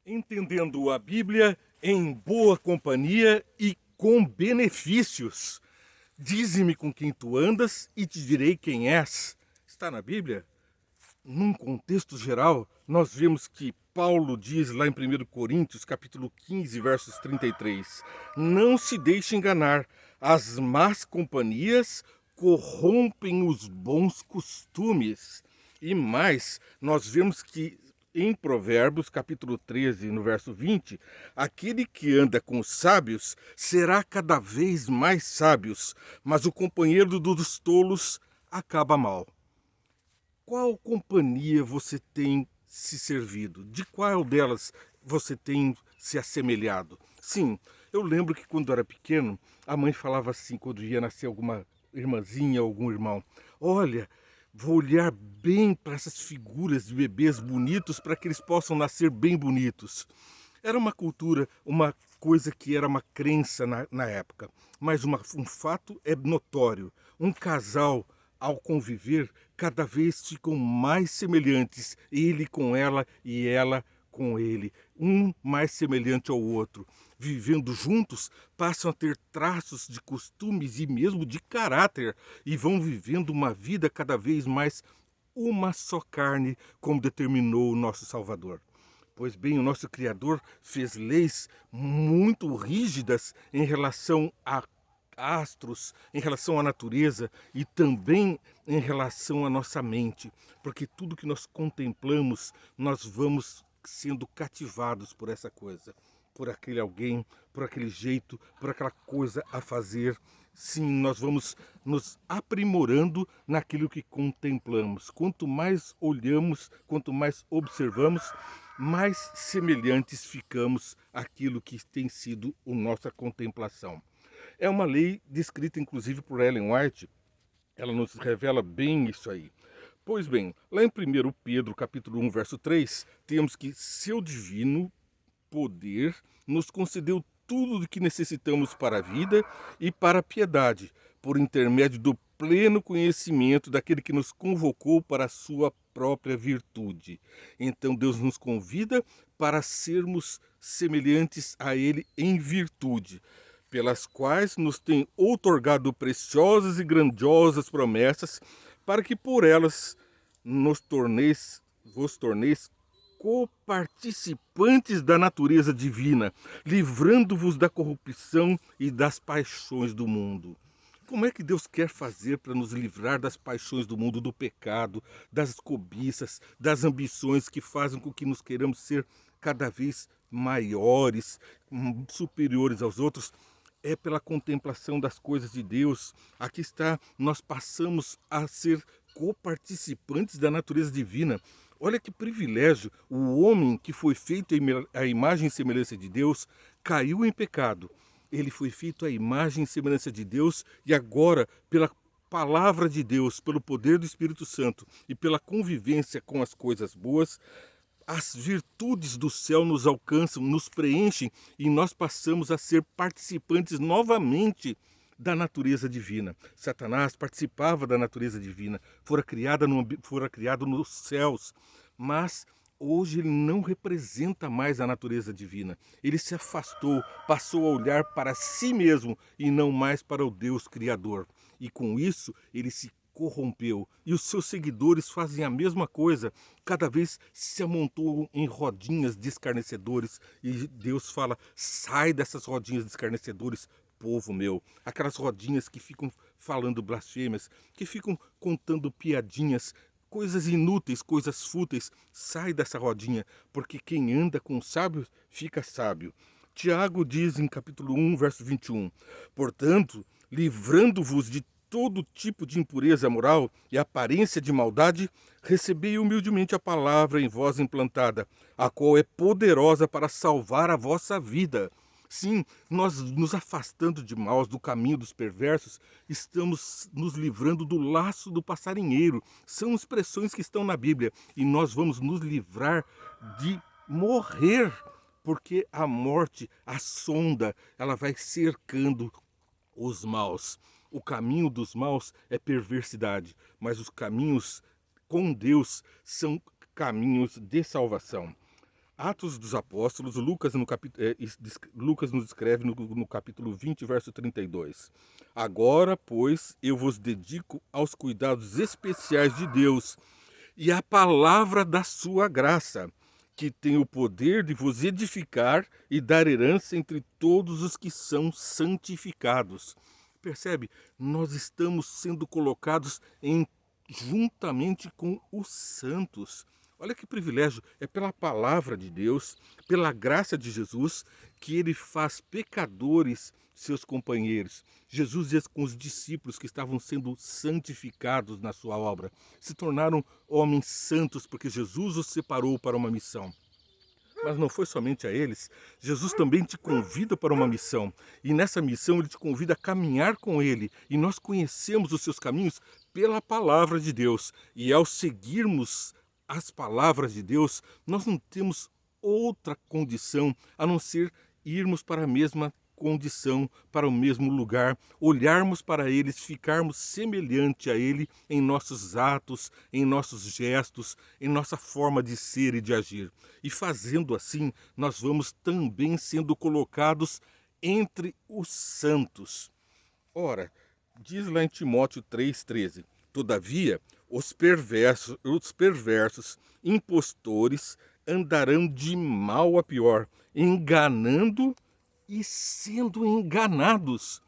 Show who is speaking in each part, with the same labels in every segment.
Speaker 1: Entendendo a Bíblia em boa companhia e com benefícios. Dize-me com quem tu andas e te direi quem és. Está na Bíblia? Num contexto geral, nós vemos que Paulo diz lá em 1 Coríntios, capítulo 15, versos 33, não se deixe enganar, as más companhias corrompem os bons costumes. E mais, nós vemos que em Provérbios, capítulo 13, no verso 20, aquele que anda com os sábios será cada vez mais sábio, mas o companheiro dos tolos acaba mal. Qual companhia você tem se servido? De qual delas você tem se assemelhado? Sim, eu lembro que quando eu era pequeno, a mãe falava assim, quando ia nascer alguma irmãzinha, algum irmão: olha, vou olhar bem para essas figuras de bebês bonitos para que eles possam nascer bem bonitos. Era uma cultura, uma coisa que era uma crença na época, mas um fato é notório. Um casal, ao conviver, cada vez ficam mais semelhantes, ele com ela e ela com ele, um mais semelhante ao outro. Vivendo juntos, passam a ter traços de costumes e mesmo de caráter e vão vivendo uma vida cada vez mais uma só carne, como determinou o nosso Salvador. Pois bem, o nosso Criador fez leis muito rígidas em relação a astros, em relação à natureza e também em relação à nossa mente, porque tudo que nós contemplamos, nós vamos sendo cativados por essa coisa, por aquele alguém, por aquele jeito, por aquela coisa a fazer. Sim, nós vamos nos aprimorando naquilo que contemplamos. Quanto mais olhamos, quanto mais observamos, mais semelhantes ficamos àquilo que tem sido a nossa contemplação. É uma lei descrita inclusive por Ellen White, ela nos revela bem isso aí. Pois bem, lá em 1 Pedro, capítulo 1, verso 3, temos que seu divino poder nos concedeu tudo o que necessitamos para a vida e para a piedade, por intermédio do pleno conhecimento daquele que nos convocou para a sua própria virtude. Então Deus nos convida para sermos semelhantes a Ele em virtude, pelas quais nos tem outorgado preciosas e grandiosas promessas, para que por elas vos torneis coparticipantes da natureza divina, livrando-vos da corrupção e das paixões do mundo. Como é que Deus quer fazer para nos livrar das paixões do mundo, do pecado, das cobiças, das ambições que fazem com que nos queiramos ser cada vez maiores, superiores aos outros? É pela contemplação das coisas de Deus. Aqui está, nós passamos a ser coparticipantes da natureza divina. Olha que privilégio! O homem que foi feito à imagem e semelhança de Deus caiu em pecado. Ele foi feito à imagem e semelhança de Deus e agora, pela palavra de Deus, pelo poder do Espírito Santo e pela convivência com as coisas boas, as virtudes do céu nos alcançam, nos preenchem e nós passamos a ser participantes novamente da natureza divina. Satanás participava da natureza divina, fora criado nos céus, mas hoje ele não representa mais a natureza divina. Ele se afastou, passou a olhar para si mesmo e não mais para o Deus Criador. E com isso ele se corrompeu. E os seus seguidores fazem a mesma coisa. Cada vez se amontoam em rodinhas de escarnecedores. E Deus fala: sai dessas rodinhas de escarnecedores, povo meu. Aquelas rodinhas que ficam falando blasfêmias, que ficam contando piadinhas, coisas inúteis, coisas fúteis. Sai dessa rodinha, porque quem anda com os sábios fica sábio. Tiago diz em capítulo 1, verso 21, portanto, livrando-vos de todo tipo de impureza moral e aparência de maldade, recebei humildemente a palavra em vós implantada, a qual é poderosa para salvar a vossa vida. Sim, nós nos afastando de maus, do caminho dos perversos, estamos nos livrando do laço do passarinheiro. São expressões que estão na Bíblia e nós vamos nos livrar de morrer, porque a morte, a sonda, ela vai cercando os maus. O caminho dos maus é perversidade, mas os caminhos com Deus são caminhos de salvação. Atos dos Apóstolos, Lucas nos escreve no capítulo 20, verso 32. Agora, pois, eu vos dedico aos cuidados especiais de Deus e à palavra da sua graça, que tem o poder de vos edificar e dar herança entre todos os que são santificados. Percebe? Nós estamos sendo colocados juntamente com os santos. Olha que privilégio, é pela palavra de Deus, pela graça de Jesus, que ele faz pecadores seus companheiros. Jesus e com os discípulos que estavam sendo santificados na sua obra, se tornaram homens santos porque Jesus os separou para uma missão. Mas não foi somente a eles. Jesus também te convida para uma missão. E nessa missão ele te convida a caminhar com ele. E nós conhecemos os seus caminhos pela palavra de Deus. E ao seguirmos as palavras de Deus, nós não temos outra condição a não ser irmos para a mesma condição, para o mesmo lugar, olharmos para eles, ficarmos semelhante a ele em nossos atos, em nossos gestos, em nossa forma de ser e de agir. E fazendo assim, nós vamos também sendo colocados entre os santos. Ora, diz lá em Timóteo 3,13, todavia, os perversos impostores andarão de mal a pior, enganando e sendo enganados.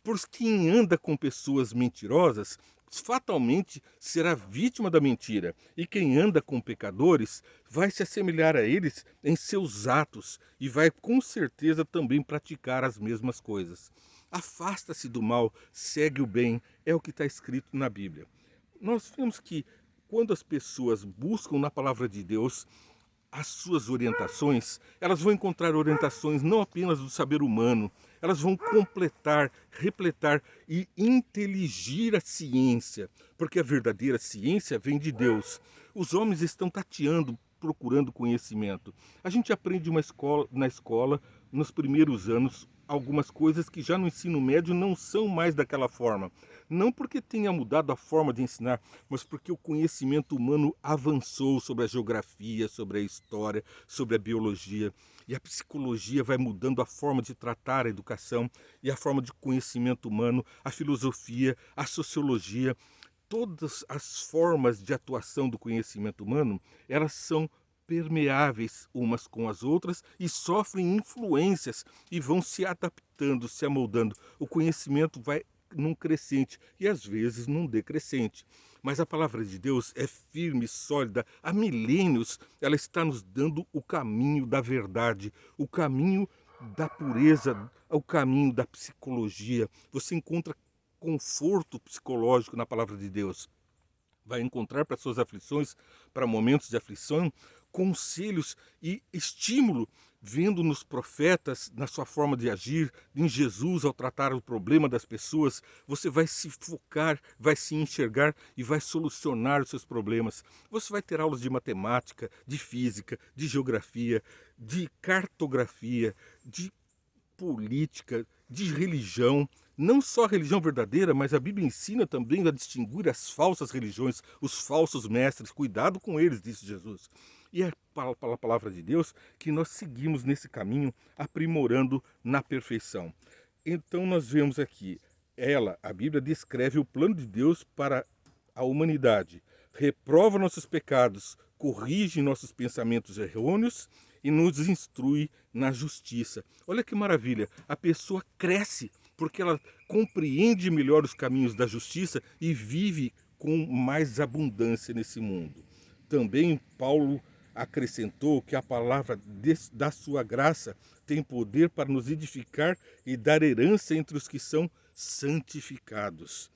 Speaker 1: Pois quem anda com pessoas mentirosas fatalmente será vítima da mentira, e quem anda com pecadores vai se assemelhar a eles em seus atos e vai com certeza também praticar as mesmas coisas. Afasta-se do mal, segue o bem, é o que está escrito na Bíblia. Nós vemos que quando as pessoas buscam na palavra de Deus as suas orientações, elas vão encontrar orientações não apenas do saber humano, elas vão completar, repletar e inteligir a ciência, porque a verdadeira ciência vem de Deus. Os homens estão tateando, procurando conhecimento. A gente aprende na escola, nos primeiros anos, algumas coisas que já no ensino médio não são mais daquela forma. Não porque tenha mudado a forma de ensinar, mas porque o conhecimento humano avançou sobre a geografia, sobre a história, sobre a biologia. E a psicologia vai mudando a forma de tratar a educação e a forma de conhecimento humano, a filosofia, a sociologia. Todas as formas de atuação do conhecimento humano, elas são permeáveis umas com as outras e sofrem influências e vão se adaptando, se amoldando. O conhecimento vai num crescente e às vezes num decrescente. Mas a palavra de Deus é firme, sólida. Há milênios ela está nos dando o caminho da verdade, o caminho da pureza, o caminho da psicologia. Você encontra conforto psicológico na palavra de Deus. Vai encontrar para suas aflições, para momentos de aflição, conselhos e estímulo, vendo nos profetas, na sua forma de agir, em Jesus ao tratar o problema das pessoas, você vai se focar, vai se enxergar e vai solucionar os seus problemas. Você vai ter aulas de matemática, de física, de geografia, de cartografia, de política, de religião, não só a religião verdadeira, mas a Bíblia ensina também a distinguir as falsas religiões, os falsos mestres. Cuidado com eles, disse Jesus. E é pela palavra de Deus que nós seguimos nesse caminho, aprimorando na perfeição. Então nós vemos aqui, a Bíblia descreve o plano de Deus para a humanidade. Reprova nossos pecados, corrige nossos pensamentos errôneos e nos instrui na justiça. Olha que maravilha, a pessoa cresce porque ela compreende melhor os caminhos da justiça e vive com mais abundância nesse mundo. Também Paulo acrescentou que a palavra da sua graça tem poder para nos edificar e dar herança entre os que são santificados.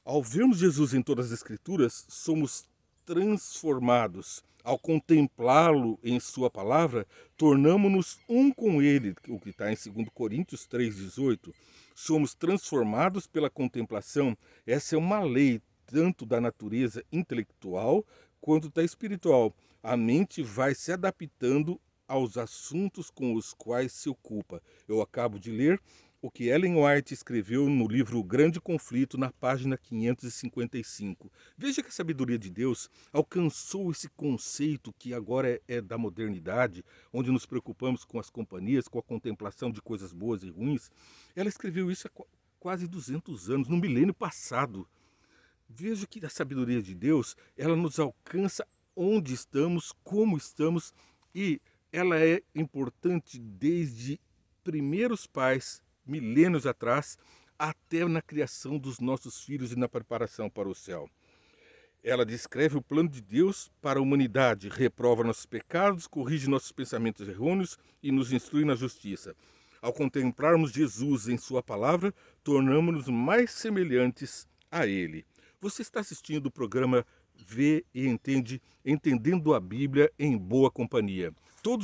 Speaker 1: Ao vermos Jesus em todas as Escrituras, somos transformados. Ao contemplá-lo em sua palavra, tornamo-nos um com ele, o que está em 2 Coríntios 3,18. Somos transformados pela contemplação. Essa é uma lei tanto da natureza intelectual quanto da espiritual. A mente vai se adaptando aos assuntos com os quais se ocupa. Eu acabo de ler o que Ellen White escreveu no livro O Grande Conflito, na página 555. Veja que a sabedoria de Deus alcançou esse conceito que agora é da modernidade, onde nos preocupamos com as companhias, com a contemplação de coisas boas e ruins. Ela escreveu isso há quase 200 anos, no milênio passado. Veja que a sabedoria de Deus, ela nos alcança onde estamos, como estamos, e ela é importante desde primeiros pais, milênios atrás, até na criação dos nossos filhos e na preparação para o céu. Ela descreve o plano de Deus para a humanidade, reprova nossos pecados, corrige nossos pensamentos errôneos e nos instrui na justiça. Ao contemplarmos Jesus em sua palavra, tornamos-nos mais semelhantes a Ele. Você está assistindo o programa Vê e Entende, Entendendo a Bíblia em Boa Companhia. Todos